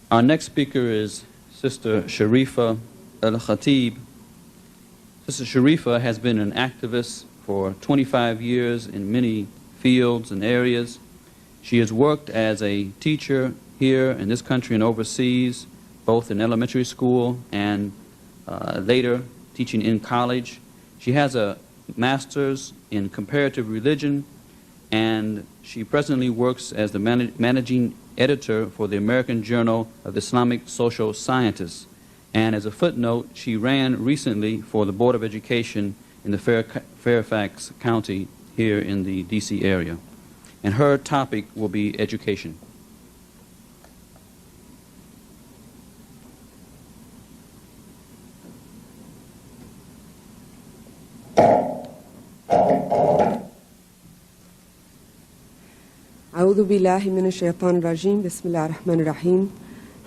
Our next speaker is Sister Sharifa Al-Khatib. Sister Sharifa has been an activist for 25 years in many fields and areas. She has worked as a teacher here in this country and overseas, both in elementary school and later teaching in college. She has a master's in comparative religion, and she presently works as the managing editor for the American Journal of Islamic Social Scientists. And as a footnote, she ran recently for the Board of Education in the Fairfax County here in the D.C. area. And her topic will be education. أعوذ بالله من الشيطان الرجيم بسم الله الرحمن الرحيم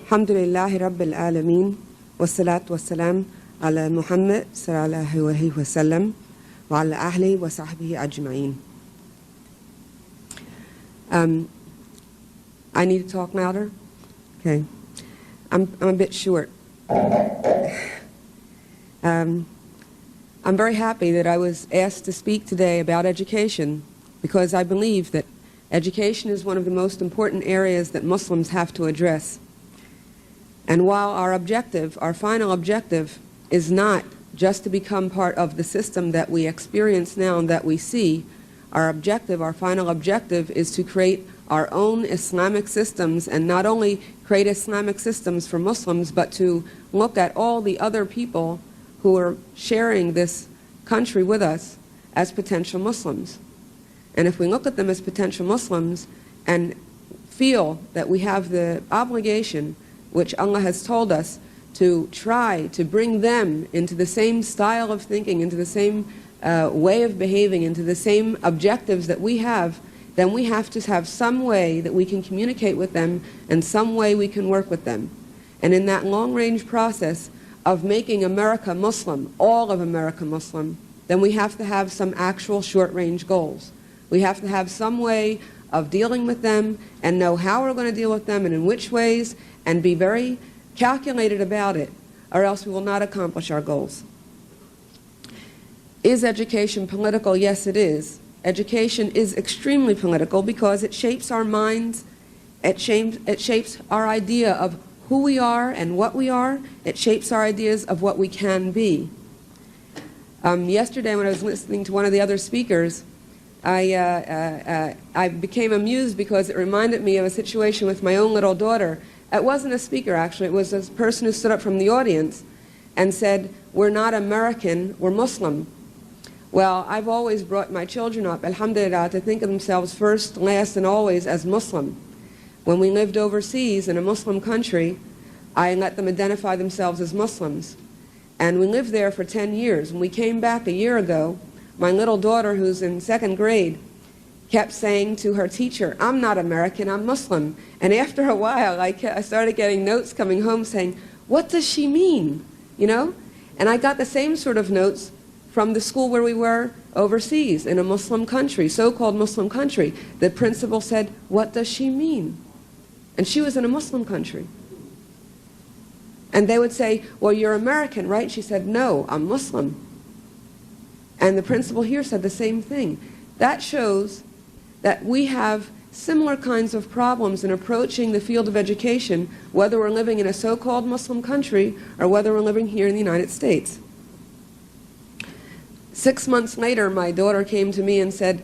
الحمد لله رب العالمين والصلاة والسلام على محمد صلى الله عليه وسلم وعلى أهله وصحبه أجمعين. I need to talk louder? Okay. I'm a bit short. I'm very happy that I was asked to speak today about education, because I believe that education is one of the most important areas that Muslims have to address. And while our objective, our final objective, is not just to become part of the system that we experience now and that we see, our objective, our final objective, is to create our own Islamic systems, and not only create Islamic systems for Muslims, but to look at all the other people who are sharing this country with us as potential Muslims. And if we look at them as potential Muslims and feel that we have the obligation, which Allah has told us, to try to bring them into the same style of thinking, into the same way of behaving, into the same objectives that we have, then we have to have some way that we can communicate with them and some way we can work with them. And in that long-range process of making America Muslim, all of America Muslim, then we have to have some actual short-range goals. We have to have some way of dealing with them and know how we're going to deal with them and in which ways, and be very calculated about it, or else we will not accomplish our goals. Is education political? Yes, it is. Education is extremely political because it shapes our minds, it shapes our idea of who we are and what we are, it shapes our ideas of what we can be. Yesterday when I was listening to one of the other speakers, I became amused because it reminded me of a situation with my own little daughter. It wasn't a speaker, actually. It was a person who stood up from the audience and said, "We're not American, we're Muslim." Well, I've always brought my children up, alhamdulillah, to think of themselves first, last, and always as Muslim. When we lived overseas in a Muslim country, I let them identify themselves as Muslims. And we lived there for 10 years. When we came back a year ago, my little daughter, who's in 2nd grade, kept saying to her teacher, "I'm not American, I'm Muslim." And after a while, I started getting notes coming home saying, "What does she mean?" You know? And I got the same sort of notes from the school where we were overseas, in a Muslim country, so-called Muslim country. The principal said, "What does she mean?" And she was in a Muslim country. And they would say, "Well, you're American, right?" She said, "No, I'm Muslim." And the principal here said the same thing. That shows that we have similar kinds of problems in approaching the field of education, whether we're living in a so-called Muslim country or whether we're living here in the United States. 6 months later, my daughter came to me and said,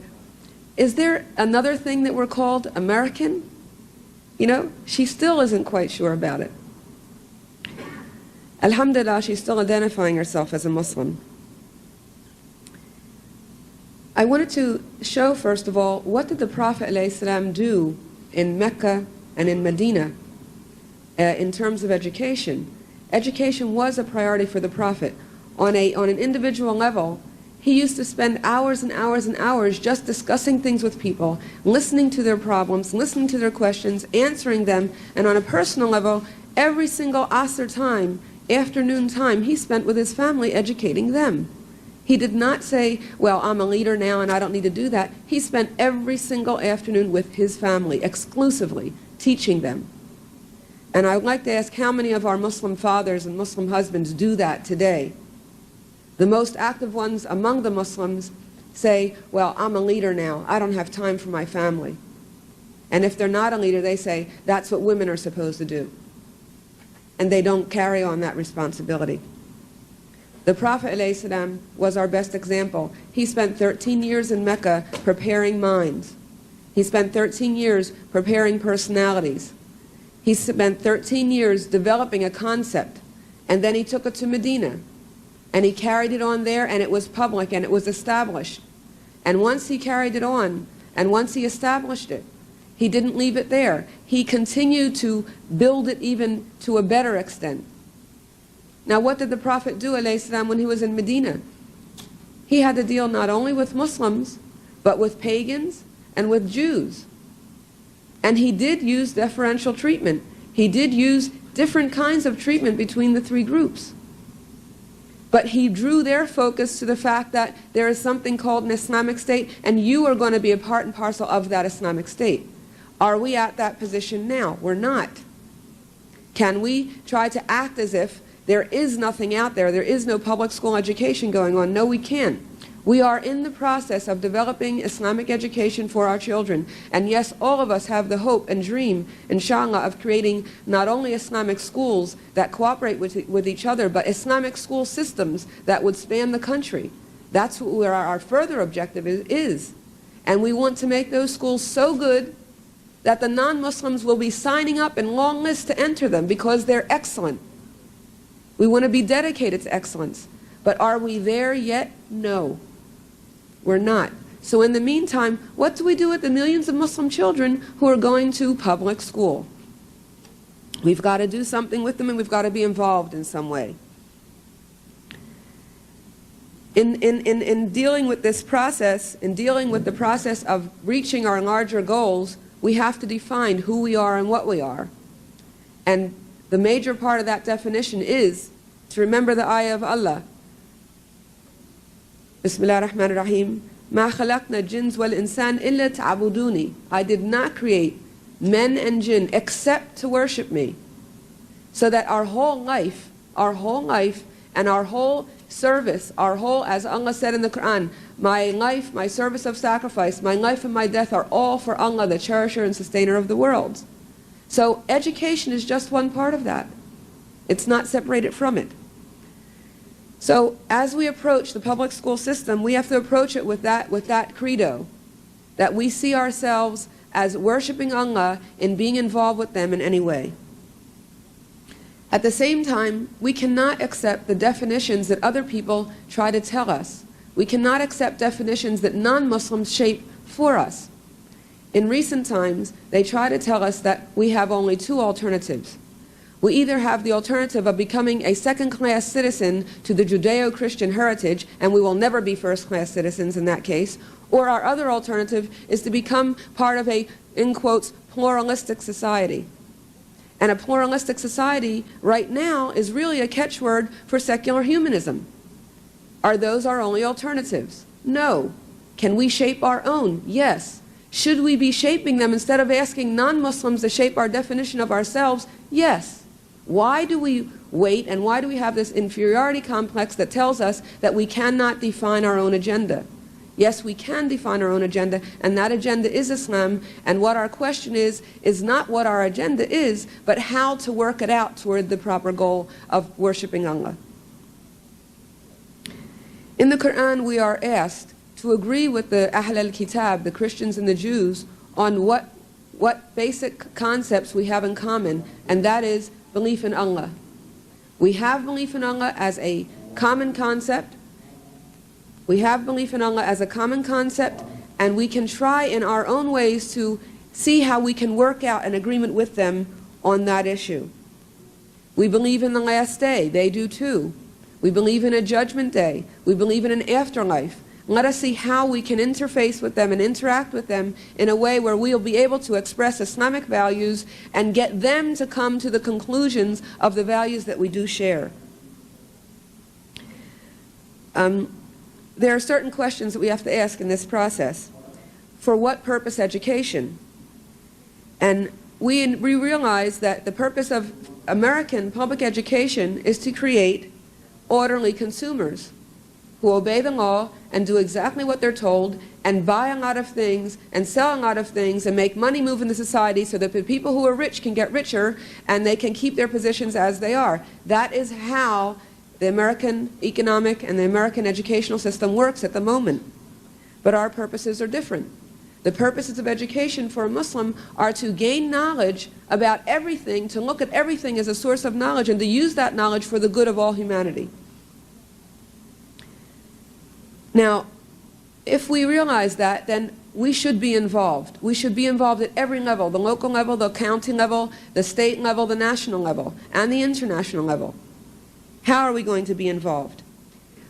"Is there another thing that we're called American?" You know, she still isn't quite sure about it. Alhamdulillah, she's still identifying herself as a Muslim. I wanted to show, first of all, what did the Prophet ﷺ do in Mecca and in Medina in terms of education. Education was a priority for the Prophet. On an individual level, he used to spend hours and hours and hours just discussing things with people, listening to their problems, listening to their questions, answering them, and on a personal level, every single Asr time, afternoon time, he spent with his family educating them. He did not say, well, I'm a leader now and I don't need to do that. He spent every single afternoon with his family, exclusively, teaching them. And I would like to ask how many of our Muslim fathers and Muslim husbands do that today. The most active ones among the Muslims say, well, I'm a leader now. I don't have time for my family. And if they're not a leader, they say, that's what women are supposed to do. And they don't carry on that responsibility. The Prophet ﷺ was our best example. He spent 13 years in Mecca preparing minds. He spent 13 years preparing personalities. He spent 13 years developing a concept, and then he took it to Medina, and he carried it on there, and it was public, and it was established. And once he carried it on, and once he established it, he didn't leave it there. He continued to build it even to a better extent. Now, what did the Prophet do, ﷺ, when he was in Medina? He had to deal not only with Muslims, but with pagans and with Jews. And he did use deferential treatment. He did use different kinds of treatment between the three groups. But he drew their focus to the fact that there is something called an Islamic State, and you are going to be a part and parcel of that Islamic State. Are we at that position now? We're not. Can we try to act as if there is nothing out there, there is no public school education going on? No, we can't. We are in the process of developing Islamic education for our children. And yes, all of us have the hope and dream, inshallah, of creating not only Islamic schools that cooperate with each other, but Islamic school systems that would span the country. That's where our further objective is. And we want to make those schools so good that the non-Muslims will be signing up in long lists to enter them because they're excellent. We want to be dedicated to excellence. But are we there yet? No. We're not. So in the meantime, what do we do with the millions of Muslim children who are going to public school? We've got to do something with them, and we've got to be involved in some way. In dealing with this process, in dealing with the process of reaching our larger goals, we have to define who we are and what we are. And the major part of that definition is to remember the ayah of Allah. Bismillah ar-Rahman ar-Rahim. مَا خَلَقْنَا الْجِنَّ وَالْإِنسَانَ إِلَّا تَعْبُدُونِي. I did not create men and jinn except to worship me. So that our whole life and our whole service, as Allah said in the Quran, my life, my service of sacrifice, my life and my death are all for Allah, the cherisher and sustainer of the world. So education is just one part of that. It's not separated from it. So as we approach the public school system, we have to approach it with that credo, that we see ourselves as worshiping Allah and being involved with them in any way. At the same time, we cannot accept the definitions that other people try to tell us. We cannot accept definitions that non-Muslims shape for us. In recent times, they try to tell us that we have only two alternatives. We either have the alternative of becoming a second-class citizen to the Judeo-Christian heritage, and we will never be first-class citizens in that case, or our other alternative is to become part of a, in quotes, pluralistic society. And a pluralistic society right now is really a catchword for secular humanism. Are those our only alternatives? No. Can we shape our own? Yes. Should we be shaping them instead of asking non-Muslims to shape our definition of ourselves? Yes. Why do we wait, and why do we have this inferiority complex that tells us that we cannot define our own agenda? Yes, we can define our own agenda, and that agenda is Islam, and what our question is not what our agenda is, but how to work it out toward the proper goal of worshiping Allah. In the Quran, we are asked to agree with the Ahl al-Kitab, the Christians and the Jews, on what basic concepts we have in common, and that is belief in Allah. We have belief in Allah as a common concept. We have belief in Allah as a common concept, and we can try in our own ways to see how we can work out an agreement with them on that issue. We believe in the last day. They do too. We believe in a judgment day. We believe in an afterlife. Let us see how we can interface with them and interact with them in a way where we'll be able to express Islamic values and get them to come to the conclusions of the values that we do share. There are certain questions that we have to ask in this process. For what purpose education? And we realize that the purpose of American public education is to create orderly consumers who obey the law and do exactly what they're told and buy a lot of things and sell a lot of things and make money move in the society so that the people who are rich can get richer and they can keep their positions as they are. That is how the American economic and the American educational system works at the moment. But our purposes are different. The purposes of education for a Muslim are to gain knowledge about everything, to look at everything as a source of knowledge, and to use that knowledge for the good of all humanity. Now, if we realize that, then we should be involved. We should be involved at every level, the local level, the county level, the state level, the national level, and the international level. How are we going to be involved?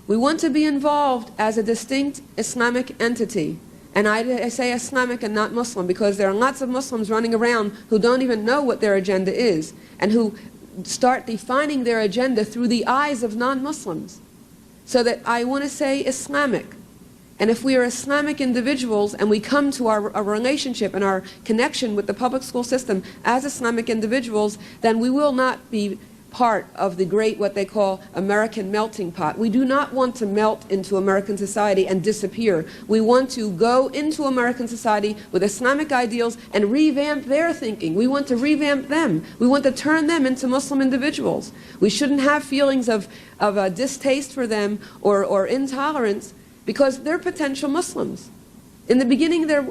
We want to be involved as a distinct Islamic entity. And I say Islamic and not Muslim because there are lots of Muslims running around who don't even know what their agenda is and who start defining their agenda through the eyes of non-Muslims. So that I want to say Islamic. And if we are Islamic individuals and we come to our relationship and our connection with the public school system as Islamic individuals, then we will not be part of the great, what they call, American melting pot. We do not want to melt into American society and disappear. We want to go into American society with Islamic ideals and revamp their thinking. We want to revamp them. We want to turn them into Muslim individuals. We shouldn't have feelings of a distaste for them or intolerance because they're potential Muslims. In the beginning of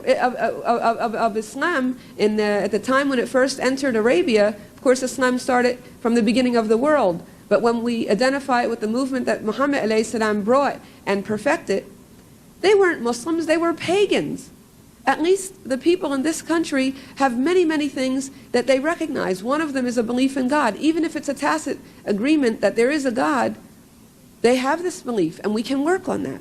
Islam, at the time when it first entered Arabia, of course Islam started from the beginning of the world. But when we identify it with the movement that Muhammad ﷺ brought and perfected, they weren't Muslims, they were pagans. At least the people in this country have many, many things that they recognize. One of them is a belief in God. Even if it's a tacit agreement that there is a God, they have this belief, and we can work on that.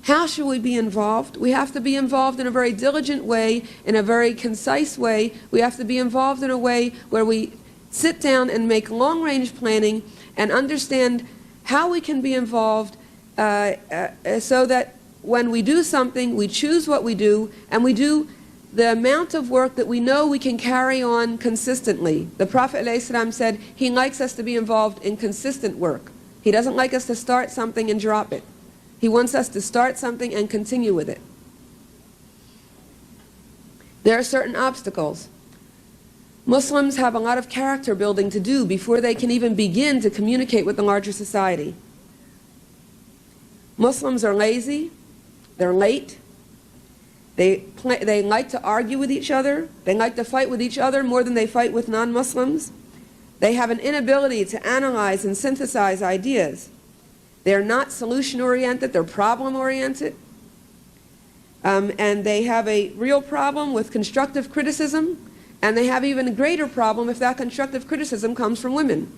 How should we be involved? We have to be involved in a very diligent way, in a very concise way. We have to be involved in a way where we sit down and make long-range planning and understand how we can be involved so that when we do something, we choose what we do, and we do the amount of work that we know we can carry on consistently. The Prophet ﷺ said he likes us to be involved in consistent work. He doesn't like us to start something and drop it. He wants us to start something and continue with it. There are certain obstacles. Muslims have a lot of character building to do before they can even begin to communicate with the larger society. Muslims are lazy, they're late, they like to argue with each other, they like to fight with each other more than they fight with non-Muslims. They have an inability to analyze and synthesize ideas. They're not solution-oriented, they're problem-oriented. And they have a real problem with constructive criticism, and they have even a greater problem if that constructive criticism comes from women.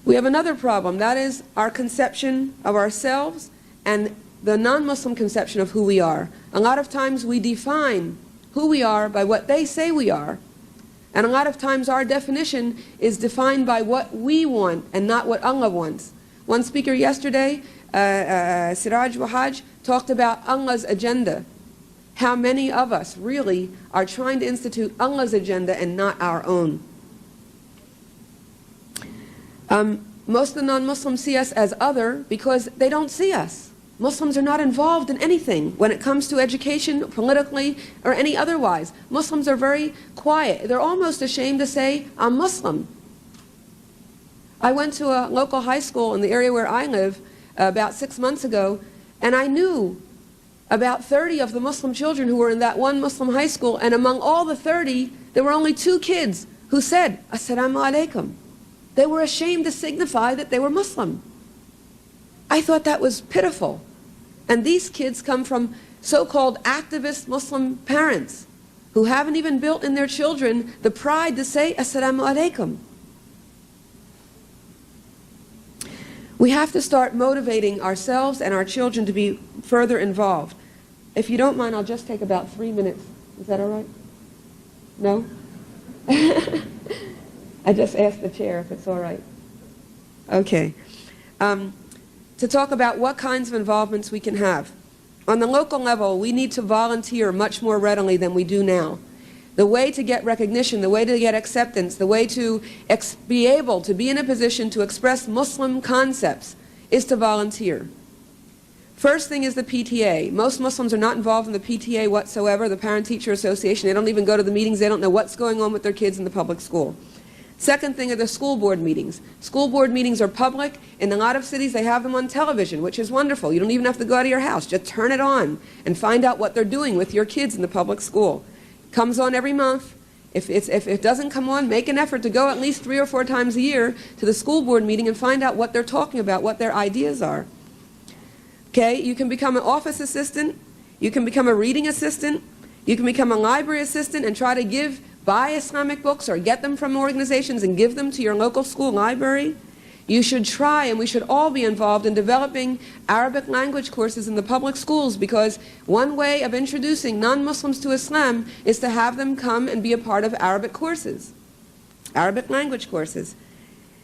We have another problem, that is our conception of ourselves and the non-Muslim conception of who we are. A lot of times we define who we are by what they say we are. And a lot of times our definition is defined by what we want and not what Allah wants. One speaker yesterday, Siraj Wahaj, talked about Allah's agenda. How many of us really are trying to institute Allah's agenda and not our own. Most of the non-Muslims see us as other because they don't see us. Muslims are not involved in anything when it comes to education, politically, or any otherwise. Muslims are very quiet. They're almost ashamed to say, I'm Muslim. I went to a local high school in the area where I live about 6 months ago, and I knew about 30 of the Muslim children who were in that one Muslim high school, and among all the 30, there were only 2 kids who said, Assalamu alaikum. They were ashamed to signify that they were Muslim. I thought that was pitiful. And these kids come from so-called activist Muslim parents who haven't even built in their children the pride to say Assalamu alaikum. We have to start motivating ourselves and our children to be further involved. If you don't mind, I'll just take about 3 minutes. Is that all right? No? I just asked the chair if it's all right. Okay. To talk about what kinds of involvements we can have. On the local level, we need to volunteer much more readily than we do now. The way to get recognition, the way to get acceptance, the way to be able to be in a position to express Muslim concepts is to volunteer. First thing is the PTA. Most Muslims are not involved in the PTA whatsoever, the Parent-Teacher Association. They don't even go to the meetings. They don't know what's going on with their kids in the public school. Second thing are the school board meetings. School board meetings are public. In a lot of cities, they have them on television, which is wonderful. You don't even have to go out of your house. Just turn it on and find out what they're doing with your kids in the public school. Comes on every month. If it doesn't come on, make an effort to go at least 3 or 4 times a year to the school board meeting and find out what they're talking about, what their ideas are. Okay, you can become an office assistant, you can become a reading assistant, you can become a library assistant and try to buy Islamic books or get them from organizations and give them to your local school library. You should try, and we should all be involved in developing Arabic language courses in the public schools, because one way of introducing non-Muslims to Islam is to have them come and be a part of Arabic courses, Arabic language courses.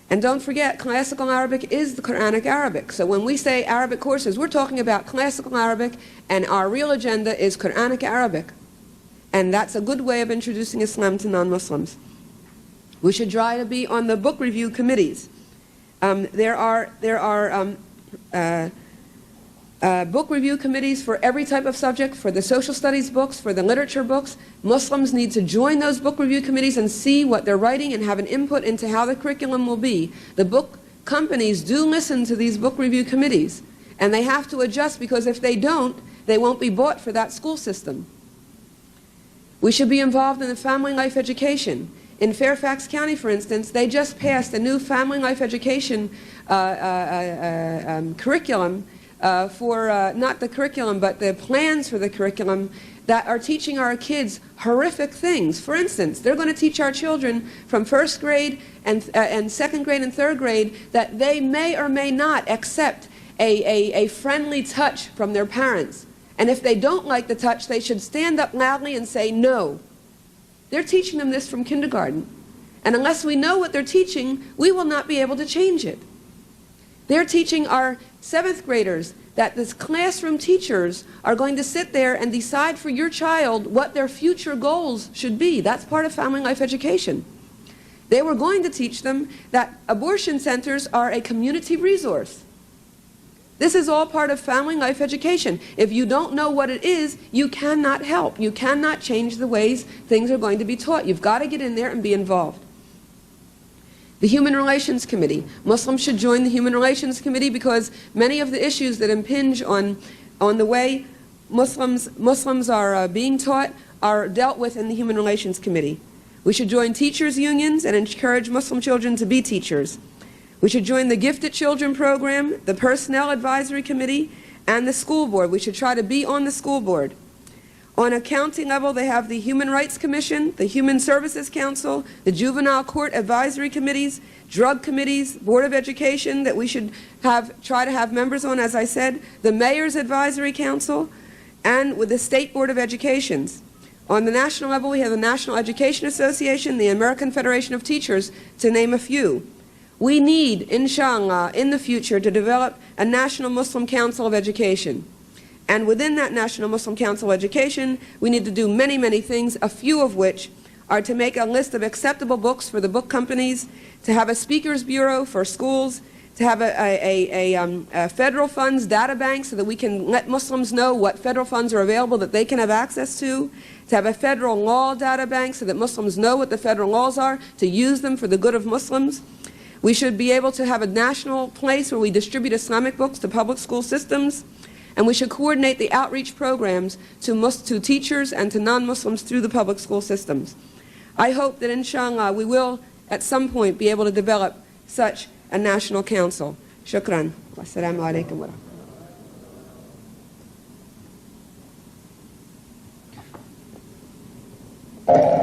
And don't forget, classical Arabic is the Quranic Arabic. So when we say Arabic courses, we're talking about classical Arabic, and our real agenda is Quranic Arabic. And that's a good way of introducing Islam to non-Muslims. We should try to be on the book review committees. There are book review committees for every type of subject, for the social studies books, for the literature books. Muslims need to join those book review committees and see what they're writing and have an input into how the curriculum will be. The book companies do listen to these book review committees, and they have to adjust, because if they don't, they won't be bought for that school system. We should be involved in the family life education. In Fairfax County, for instance, they just passed a new family life education curriculum for, not the curriculum, but the plans for the curriculum that are teaching our kids horrific things. For instance, they're going to teach our children from first grade and second grade and third grade that they may or may not accept a friendly touch from their parents. And if they don't like the touch, they should stand up loudly and say no. They're teaching them this from kindergarten. And unless we know what they're teaching, we will not be able to change it. They're teaching our 7th graders that the classroom teachers are going to sit there and decide for your child what their future goals should be. That's part of family life education. They were going to teach them that abortion centers are a community resource. This is all part of family life education. If you don't know what it is, you cannot help. You cannot change the ways things are going to be taught. You've got to get in there and be involved. The Human Relations Committee. Muslims should join the Human Relations Committee, because many of the issues that impinge on the way Muslims are being taught are dealt with in the Human Relations Committee. We should join teachers' unions and encourage Muslim children to be teachers. We should join the Gifted Children Program, the Personnel Advisory Committee, and the school board. We should try to be on the school board. On a county level, they have the Human Rights Commission, the Human Services Council, the Juvenile Court Advisory Committees, drug committees, Board of Education that we should try to have members on, as I said, the Mayor's Advisory Council, and with the State Board of Educations. On the national level, we have the National Education Association, the American Federation of Teachers, to name a few. We need, inshallah, in the future to develop a National Muslim Council of Education. And within that National Muslim Council of Education, we need to do many, many things, a few of which are to make a list of acceptable books for the book companies, to have a speakers bureau for schools, to have a federal funds data bank so that we can let Muslims know what federal funds are available that they can have access to have a federal law data bank so that Muslims know what the federal laws are, to use them for the good of Muslims. We should be able to have a national place where we distribute Islamic books to public school systems, and we should coordinate the outreach programs to teachers and to non-Muslims through the public school systems. I hope that, inshallah, we will at some point be able to develop such a national council. Shukran. Wassalamu alaikum wa rahmatullah.